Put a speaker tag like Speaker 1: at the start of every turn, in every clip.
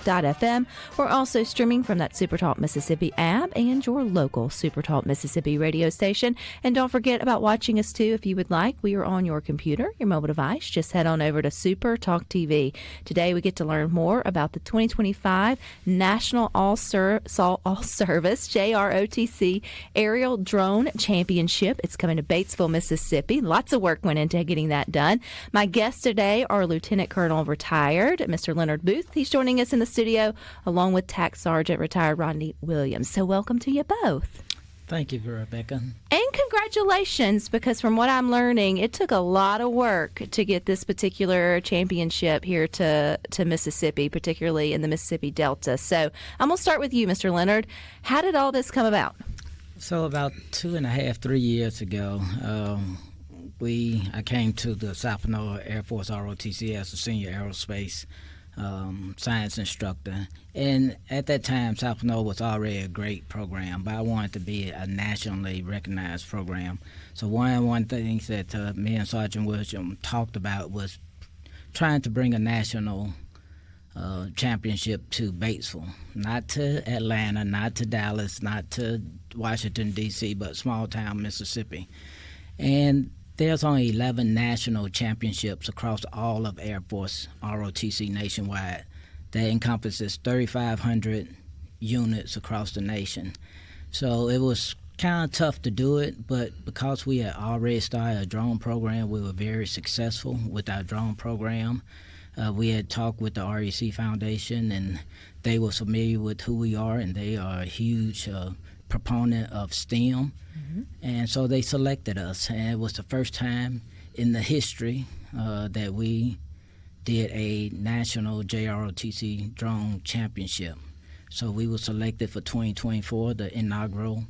Speaker 1: SuperTalk.fm. We're also streaming from that SuperTalk Mississippi app and your local SuperTalk Mississippi radio station. And don't forget about watching us too if you would like. We are on your computer, your mobile device. Just head on over to SuperTalk TV. Today we get to learn more about the 2025 National All-Service JROTC Aerial Drone Championship. It's coming to Batesville, Mississippi. Lots of work went into getting that done. My guests today are Lieutenant Colonel retired Mr. Leaonard Boothe. He's joining us in the studio along with Tax Sergeant retired Rodney Williams. So welcome to you both.
Speaker 2: Thank you, Rebecca.
Speaker 1: And congratulations, because from what I'm learning, it took a lot of work to get this particular championship here to Mississippi, particularly in the Mississippi Delta. So I'm going to start with you, Mr. Leaonard. How did all this come about?
Speaker 2: So about 2.5, 3 years ago, I came to the South Panola Air Force ROTC as a senior aerospace science instructor. And at that time, South Panola was already a great program, but I wanted to be a nationally recognized program. So one thing that me and Sergeant Williams talked about was trying to bring a national championship to Batesville, not to Atlanta, not to Dallas, not to Washington, D.C., but small town Mississippi. And there's only 11 national championships across all of Air Force ROTC nationwide. That encompasses 3,500 units across the nation. So it was kind of tough to do it, but because we had already started a drone program, we were very successful with our drone program. We had talked with the REC Foundation, and they were familiar with who we are, and they are a huge proponent of STEM. Mm-hmm. And so they selected us, and it was the first time in the history that we did a national JROTC drone championship. So we were selected for 2024, the inaugural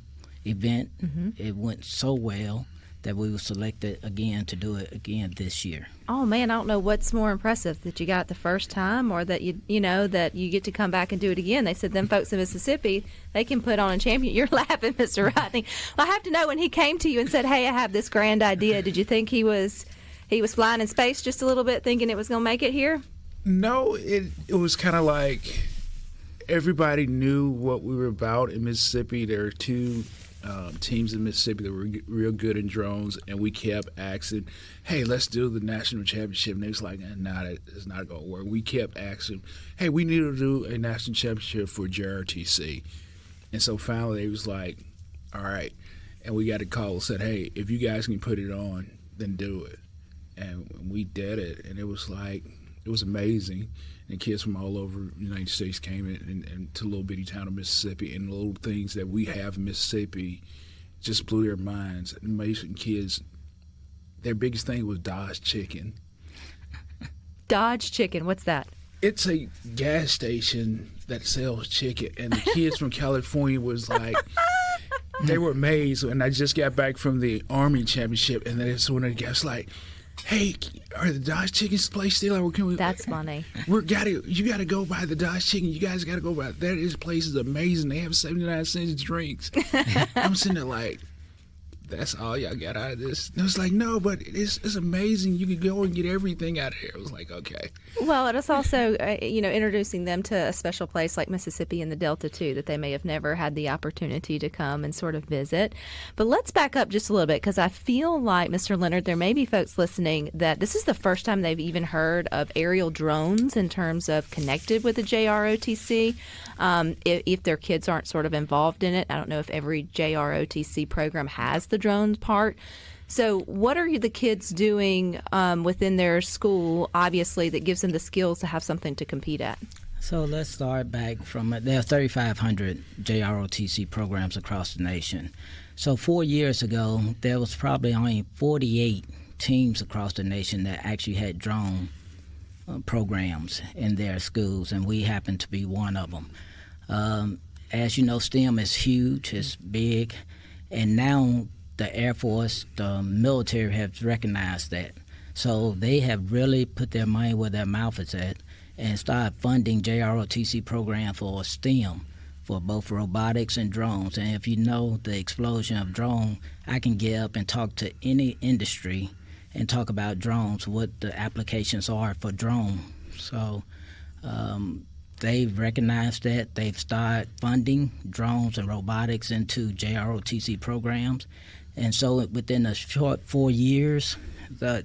Speaker 2: event. Mm-hmm. It went so well that we were selected again to do it again this year.
Speaker 1: Oh man, I don't know what's more impressive, that you got it the first time, or that you know that you get to come back and do it again. They said them folks in Mississippi, they can put on a champion. You're laughing, Mr. Rodney. Well, I have to know, when he came to you and said, "Hey, I have this grand idea," did you think he was flying in space just a little bit, thinking it was going to make it here?
Speaker 3: No, it was kind of like everybody knew what we were about in Mississippi. There are two teams in Mississippi that were real good in drones, and we kept asking, "Hey, let's do the national championship." And they was like, "Nah, it's not going to work." We kept asking, "Hey, we need to do a national championship for JROTC." And so finally, they was like, "All right." And we got a call and said, "Hey, if you guys can put it on, then do it." And we did it, and it was amazing. And kids from all over the United States came in and to a little bitty town of Mississippi, and the little things that we have in Mississippi just blew their minds. Amazing kids. Their biggest thing was Dodge Chicken.
Speaker 1: Dodge Chicken, what's that?
Speaker 3: It's a gas station that sells chicken, and the kids from California was like, they were amazed. And I just got back from the Army Championship, and then it's one of the guys like, "Hey, are the Dodge Chickens place still? Or can we?"
Speaker 1: That's funny.
Speaker 3: You got to go by the Dodge Chicken. You guys got to go by that. This place is amazing. They have 79-cent drinks. I'm sitting there like, "That's all y'all got out of this?" And it was like, "No, but it's amazing. You could go and get everything out of here." I was like, "Okay."
Speaker 1: Well, it is also, introducing them to a special place like Mississippi and the Delta, too, that they may have never had the opportunity to come and sort of visit. But let's back up just a little bit, because I feel like, Mr. Leaonard, there may be folks listening that this is the first time they've even heard of aerial drones in terms of connected with the JROTC. If their kids aren't sort of involved in it, I don't know if every JROTC program has the drones part. So what are the kids doing within their school, obviously, that gives them the skills to have something to compete at?
Speaker 2: So let's start back from there are 3,500 JROTC programs across the nation. So 4 years ago, there was probably only 48 teams across the nation that actually had drone programs in their schools, and we happen to be one of them. As you know, STEM is huge, it's big, and now the Air Force, the military have recognized that. So they have really put their money where their mouth is at and started funding JROTC program for STEM, for both robotics and drones. And if you know the explosion of drone, I can get up and talk to any industry and talk about drones, what the applications are for drone. So they've recognized that. They've started funding drones and robotics into JROTC programs. And so within a short 4 years, the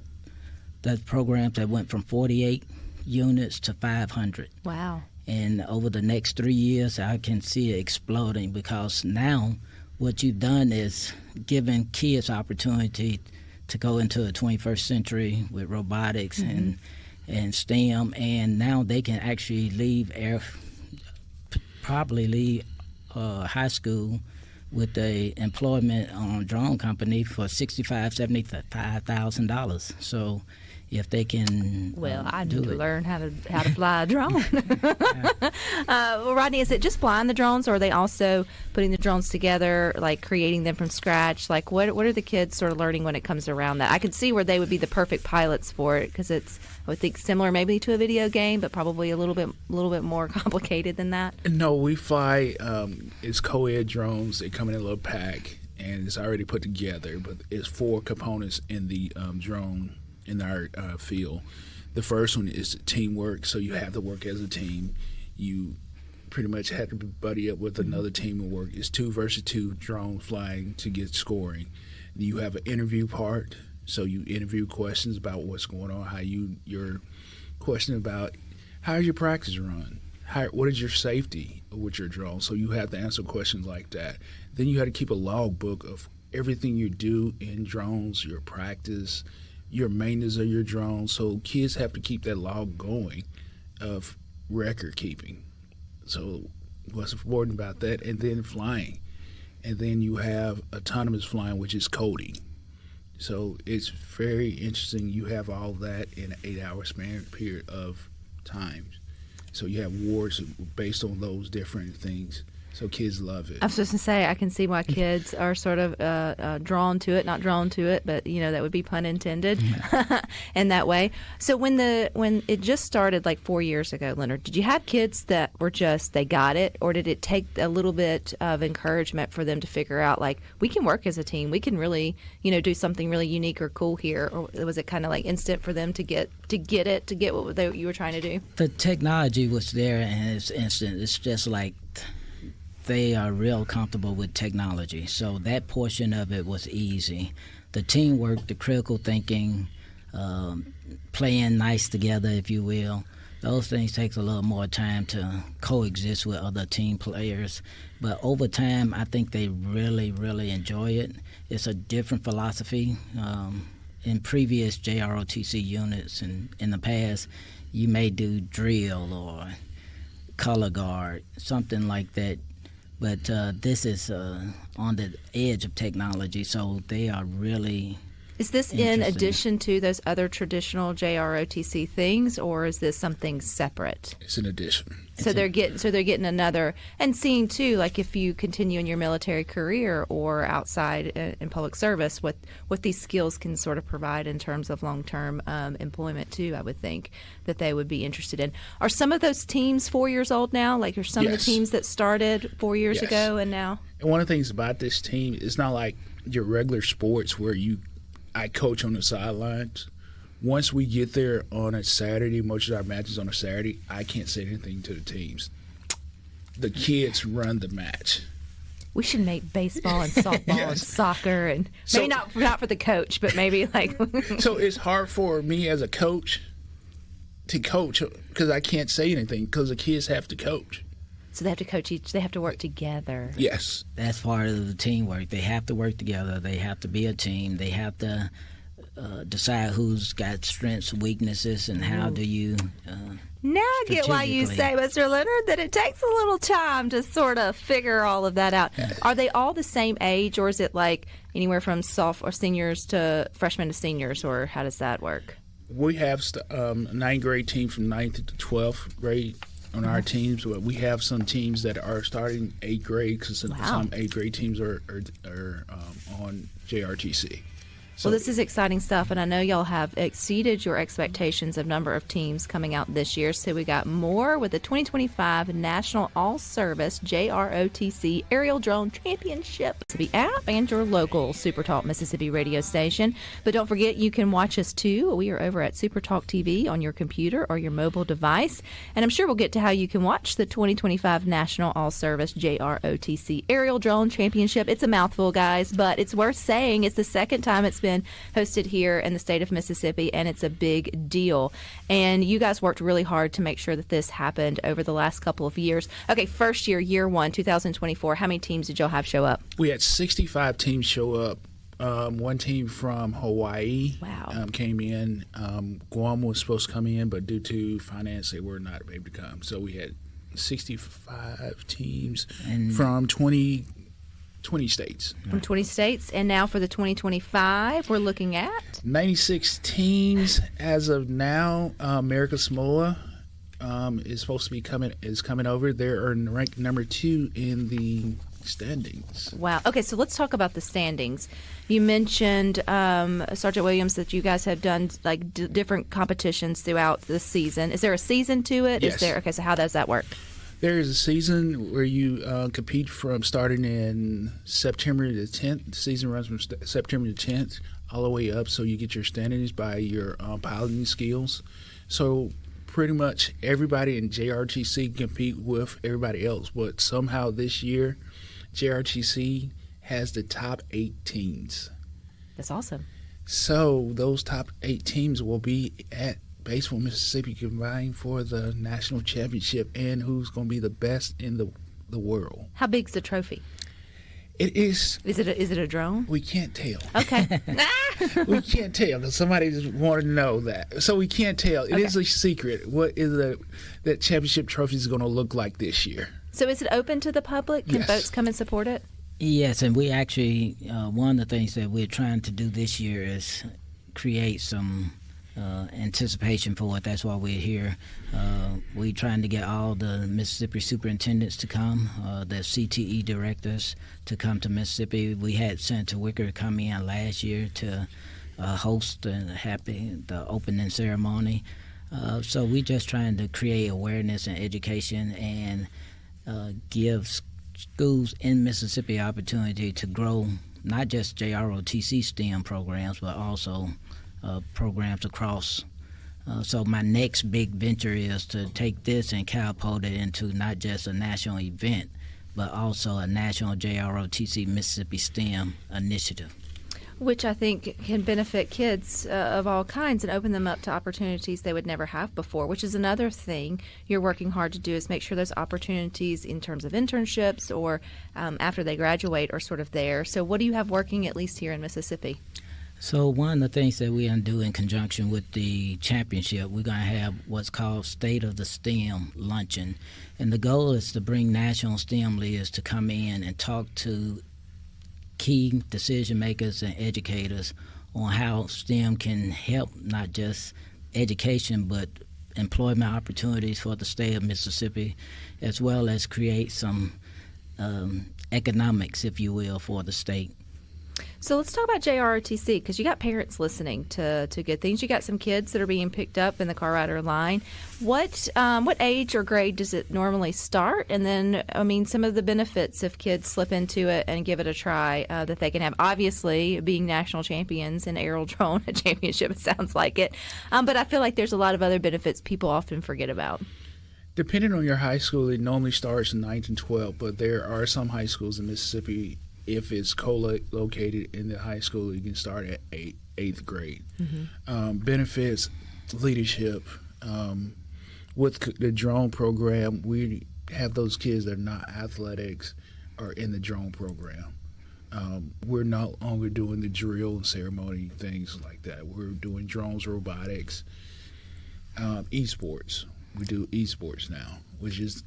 Speaker 2: programs that went from 48 units to 500.
Speaker 1: Wow.
Speaker 2: And over the next 3 years, I can see it exploding, because now what you've done is given kids opportunity to go into the 21st century with robotics and STEM, and now they can actually probably leave high school with a employment on a drone company for $65,000, $75,000. So if they can,
Speaker 1: I need to learn how to fly a drone. Well, Rodney, is it just flying the drones, or are they also putting the drones together, like creating them from scratch? Like, what are the kids sort of learning when it comes around that? I could see where they would be the perfect pilots for it, because it's, I would think, similar maybe to a video game, but probably a little bit more complicated than that.
Speaker 3: No, we fly. It's co-ed drones. They come in a little pack, and it's already put together. But it's 4 components in the drone in our field. The first one is teamwork, so you have to work as a team. You pretty much have to buddy up with another team and work. It's 2 versus 2 drone flying to get scoring. You have an interview part, so you interview questions about what's going on, your question about how your practice run, what is your safety with your drone, so you have to answer questions like that. Then you have to keep a logbook of everything you do in drones, your practice, your maintenance of your drone. So kids have to keep that log going of record keeping. So what's important about that? And then flying. And then you have autonomous flying, which is coding. So it's very interesting. You have all that in an 8-hour span period of time. So you have awards based on those different things. So kids love it.
Speaker 1: I was just going to say, I can see why kids are sort of drawn to it, not drawn to it, but, that would be pun intended in that way. So when it just started like 4 years ago, Leonard, did you have kids that were they got it, or did it take a little bit of encouragement for them to figure out, like, we can work as a team, we can really, do something really unique or cool here? Or was it kind of like instant for them to get what you were trying to do?
Speaker 2: The technology was there, and it's instant. It's just like they are real comfortable with technology. So that portion of it was easy. The teamwork, the critical thinking, playing nice together, if you will, those things take a little more time to coexist with other team players. But over time, I think they really, really enjoy it. It's a different philosophy. In previous JROTC units in the past, you may do drill or color guard, something like that. But this is on the edge of technology, so they are really.
Speaker 1: Is this in addition to those other traditional JROTC things, or is this something separate?
Speaker 3: It's an addition.
Speaker 1: So they're getting another, and seeing too, like if you continue in your military career or outside in public service, what these skills can sort of provide in terms of long-term employment too. I would think that they would be interested in. Are some of those teams 4 years old now? Like, are some of the teams that started 4 years ago and now?
Speaker 3: And one of the things about this team, it's not like your regular sports where I coach on the sidelines. Once we get there on a Saturday, most of our matches on a Saturday, I can't say anything to the teams. The kids run the match.
Speaker 1: We should make baseball and softball and soccer, and maybe not for the coach, but maybe like.
Speaker 3: So it's hard for me as a coach to coach because I can't say anything because the kids have to coach.
Speaker 1: So they have to coach they have to work together.
Speaker 3: Yes.
Speaker 2: That's part of the teamwork. They have to work together. They have to be a team. They have to decide who's got strengths, weaknesses, and how do you
Speaker 1: now I get why you say, Mr. Leonard, that it takes a little time to sort of figure all of that out. Are they all the same age, or is it like anywhere from sophomore or seniors to freshmen to seniors, or how does that work?
Speaker 3: We have a 9th grade team from 9th to 12th grade on our teams, but we have some teams that are starting 8th grade because some 8th grade teams are on JRTC. So,
Speaker 1: Well, this is exciting stuff, and I know y'all have exceeded your expectations of number of teams coming out this year. So we got more with the 2025 National All-Service JROTC Aerial Drone Championship to be app and your local SuperTalk Mississippi radio station. But don't forget, you can watch us too. We are over at SuperTalk TV on your computer or your mobile device, and I'm sure we'll get to how you can watch the 2025 National All-Service JROTC Aerial Drone Championship. It's a mouthful, guys, but it's worth saying. It's the second time it's been hosted here in the state of Mississippi, and it's a big deal. And you guys worked really hard to make sure that this happened over the last couple of years. Okay, first year one, 2024, how many teams did y'all have show up?
Speaker 3: we had 65 teams show up. One team from Hawaii came in. Guam was supposed to come in, but due to finance, they were not able to come. So we had 65 teams from 20 states.
Speaker 1: From 20 states. And now for the 2025, we're looking at
Speaker 3: 96 teams as of now. America Samoa is supposed to be coming over. They're ranked number 2 in the standings.
Speaker 1: Wow. Okay, so let's talk about the standings. You mentioned, Sergeant Williams, that you guys have done like different competitions throughout the season. Is there a season to it?
Speaker 3: Yes.
Speaker 1: Okay, so how does that work?
Speaker 3: There is a season where you compete from starting in September the 10th. The season runs from September the 10th all the way up, so you get your standings by your piloting skills. So pretty much everybody in JROTC compete with everybody else, but somehow this year JROTC has the top 8 teams.
Speaker 1: That's awesome.
Speaker 3: So those top 8 teams will be at Baseball Mississippi combined for the national championship, and who's going to be the best in the world.
Speaker 1: How big's the trophy?
Speaker 3: It is.
Speaker 1: Is it a drone?
Speaker 3: We can't tell.
Speaker 1: Okay.
Speaker 3: We can't tell because somebody just wanted to know that. So we can't tell. It is a secret. What is that championship trophy is going to look like this year?
Speaker 1: So is it open to the public? Can
Speaker 3: Yes.
Speaker 1: folks come and support it?
Speaker 2: Yes, and we actually, one of the things that we're trying to do this year is create some anticipation for it. That's why we're here. We're trying to get all the Mississippi superintendents to come, the CTE directors to come to Mississippi. We had Senator Wicker come in last year to host and the opening ceremony. So we're just trying to create awareness and education and give schools in Mississippi opportunity to grow not just JROTC STEM programs, but also programs across. So my next big venture is to take this and catapult it into not just a national event, but also a national JROTC Mississippi STEM initiative.
Speaker 1: Which I think can benefit kids of all kinds and open them up to opportunities they would never have before, which is another thing you're working hard to do, is make sure those opportunities in terms of internships or after they graduate are sort of there. So what do you have working, at least here in Mississippi?
Speaker 2: So one of the things that we're going to do in conjunction with the championship, we're going to have what's called State of the STEM Luncheon. And the goal is to bring national STEM leaders to come in and talk to key decision makers and educators on how STEM can help not just education but employment opportunities for the state of Mississippi, as well as create some economics, if you will, for the state.
Speaker 1: So let's talk about JROTC, because you got parents listening to good things. You got some kids that are being picked up in the car rider line. What age or grade does it normally start? And then, I mean, some of the benefits if kids slip into it and give it a try that they can have. Obviously, being national champions in aerial drone championship, it sounds like it. But I feel like there's a lot of other benefits people often forget about.
Speaker 3: Depending on your high school, it normally starts in 9th and 12th, but there are some high schools in Mississippi, if it's co-located in the high school, you can start at 8th grade. Mm-hmm. Benefits, leadership. With the drone program, we have those kids that are not athletics are in the drone program. We're no longer doing the drill and ceremony, things like that. We're doing drones, robotics, esports. We do esports now, which is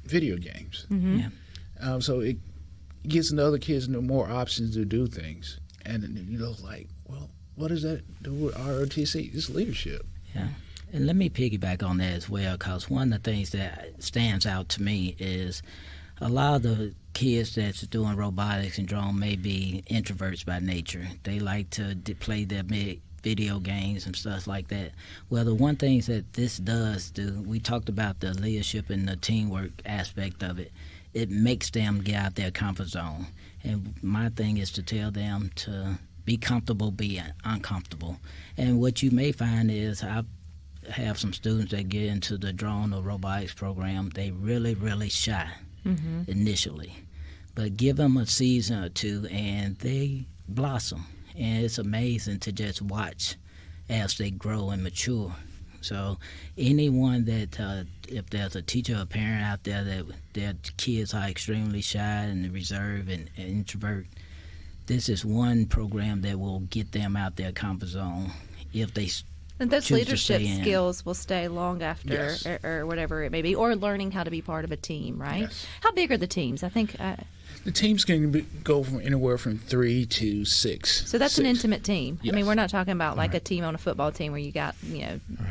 Speaker 3: video games.
Speaker 1: Mm-hmm.
Speaker 2: Yeah.
Speaker 3: So it gives the other kids more options to do things. And you know, like, well, what does that do with ROTC? It's leadership.
Speaker 2: Yeah. And let me piggyback on that as well, because one of the things that stands out to me is a lot of the kids that's doing robotics and drone may be introverts by nature. They like to play their video games and stuff like that. Well, the one thing that this does do, we talked about the leadership and the teamwork aspect of it. It makes them get out their comfort zone. And my thing is to tell them to be comfortable, be uncomfortable. And what you may find is I have some students that get into the drone or robotics program. They really, really shy initially. But give them a season or two and they blossom. And it's amazing to just watch as they grow and mature. So anyone that, if there's a teacher or parent out there that their kids are extremely shy and reserved and introvert, this is one program that will get them out their comfort zone if they
Speaker 1: and those
Speaker 2: choose
Speaker 1: leadership
Speaker 2: to stay in.
Speaker 1: skills will stay long after,
Speaker 3: Yes.
Speaker 1: or whatever it may be, or learning how to be part of a team, right?
Speaker 3: Yes.
Speaker 1: How big are the teams? I think
Speaker 3: The teams can go from anywhere from 3 to 6.
Speaker 1: so. That's an
Speaker 3: 6.
Speaker 1: intimate team. I mean,
Speaker 3: Yes.
Speaker 1: we're not talking about like a team on a football team where you got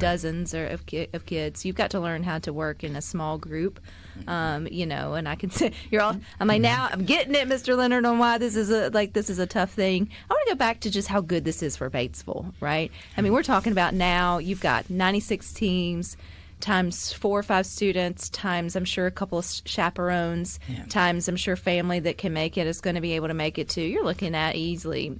Speaker 1: dozens of kids. You've got to learn how to work in a small group, And I can say you're all. I'm like now I'm getting it, Mr. Leonard, on why this is a tough thing. I want to go back to just how good this is for Batesville, right? I mean, we're talking about now you've got 96 teams times 4 or 5 students, times I'm sure a couple of chaperones, times I'm sure family that can make it is going to be able to make it too. You're looking at easily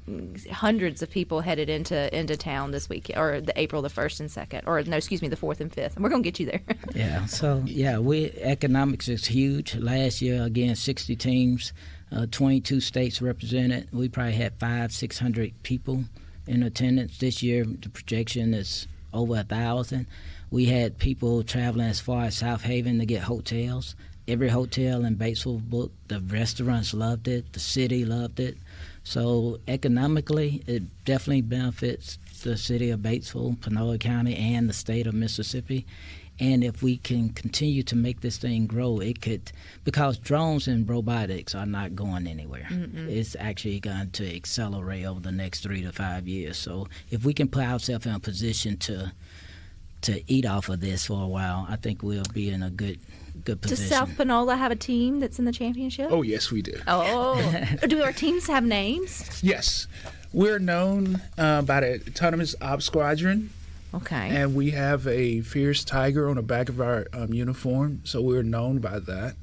Speaker 1: hundreds of people headed into town this week, or the April the 1st and 2nd, or no, excuse me, the 4th and 5th, and we're going to get you there.
Speaker 2: Yeah, so economics is huge. Last year, again, 60 teams, 22 states represented. We probably had 500-600 people in attendance. This year, the projection is over 1,000. We had people traveling as far as South Haven to get hotels. Every hotel in Batesville booked. The restaurants loved it. The city loved it. So economically, it definitely benefits the city of Batesville, Panola County, and the state of Mississippi. And if we can continue to make this thing grow, it could, because drones and robotics are not going anywhere. It's actually going to accelerate over the next 3 to 5 years. So if we can put ourselves in a position to eat off of this for a while, I think we'll be in a good position.
Speaker 1: Does South Panola have a team that's in the championship?
Speaker 3: Oh, yes, we do.
Speaker 1: Oh. Do our teams have names?
Speaker 3: Yes. We're known by the Autonomous Ops Squadron,
Speaker 1: Okay.
Speaker 3: and we have a fierce tiger on the back of our uniform, so we're known by that.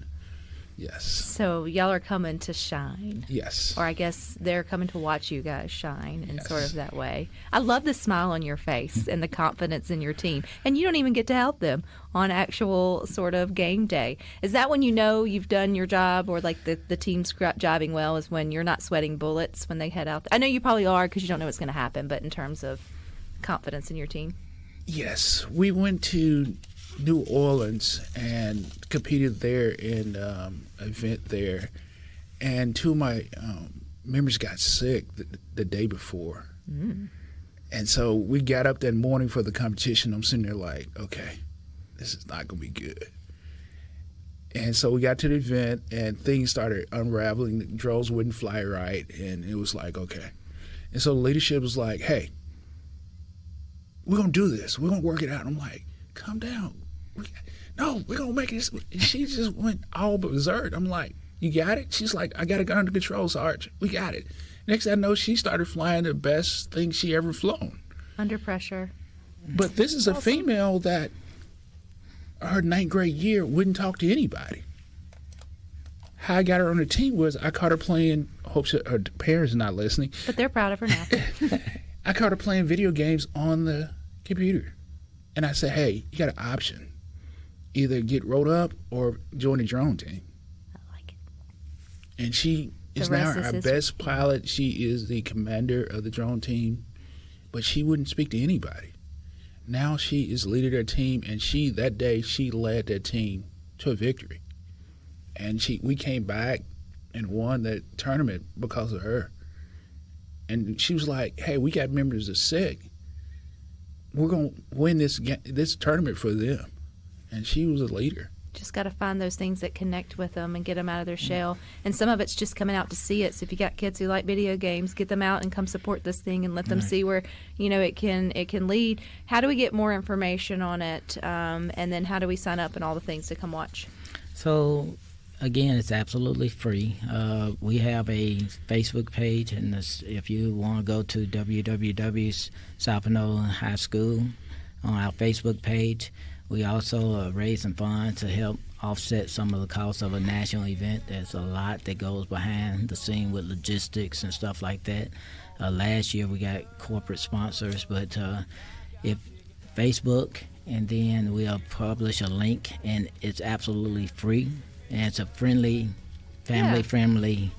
Speaker 3: Yes.
Speaker 1: So y'all are coming to shine.
Speaker 3: Yes.
Speaker 1: Or I guess they're coming to watch you guys shine in
Speaker 3: Yes.
Speaker 1: sort of that way. I love the smile on your face and the confidence in your team. And you don't even get to help them on actual sort of game day. Is that when you know you've done your job, or like the team's jobbing well, is when you're not sweating bullets when they head out? I know you probably are because you don't know what's going to happen, but in terms of confidence in your team?
Speaker 3: Yes. We went to New Orleans and competed there in an event there, and 2 of my members got sick the day before, and so we got up that morning for the competition. I'm sitting there like, okay, this is not gonna be good. And so we got to the event and things started unraveling. The drones wouldn't fly right, and it was like, okay. And so the leadership was like, hey, we're gonna do this, we're gonna work it out. I'm like, calm down. No, we're going to make it. She just went all berserk. I'm like, you got it? She's like, I got it under control, Sarge. We got it. Next thing I know, she started flying the best thing she ever flown.
Speaker 1: Under pressure.
Speaker 3: But this is a female that her 9th grade year wouldn't talk to anybody. How I got her on the team was I caught her playing, hope her parents are not listening.
Speaker 1: But they're proud of her now.
Speaker 3: I caught her playing video games on the computer. And I said, hey, you got an option. Either get rolled up or join the drone team.
Speaker 1: I like it.
Speaker 3: And she is
Speaker 1: The
Speaker 3: now
Speaker 1: rest is
Speaker 3: our
Speaker 1: history.
Speaker 3: best pilot. She is the commander of the drone team, but she wouldn't speak to anybody. Now she is leading their team, and that day she led their team to a victory. And we came back and won that tournament because of her. And she was like, hey, we got members that's sick. We're going to win this tournament for them. And she was a leader.
Speaker 1: Just got to find those things that connect with them and get them out of their shell. And some of it's just coming out to see it. So if you got kids who like video games, get them out and come support this thing and let them see where it can lead. How do we get more information on it? And then how do we sign up and all the things to come watch?
Speaker 2: So Again, it's absolutely free. We have a Facebook page, and if you want to go to South Panola High School on our Facebook page, we also are raising funds to help offset some of the costs of a national event. There's a lot that goes behind the scene with logistics and stuff like that. Last year we got corporate sponsors, but if Facebook, and then we'll publish a link, and it's absolutely free, and it's a friendly, family-friendly.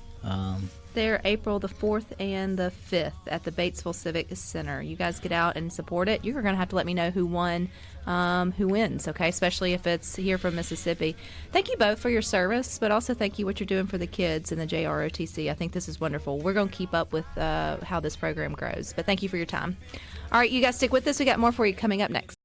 Speaker 1: They're April the 4th and the 5th at the Batesville Civic Center. You guys get out and support it. You're going to have to let me know who wins, okay, especially if it's here from Mississippi. Thank you both for your service, but also thank you what you're doing for the kids in the JROTC. I think this is wonderful. We're going to keep up with how this program grows, but thank you for your time. All right, you guys stick with us. We got more for you coming up next.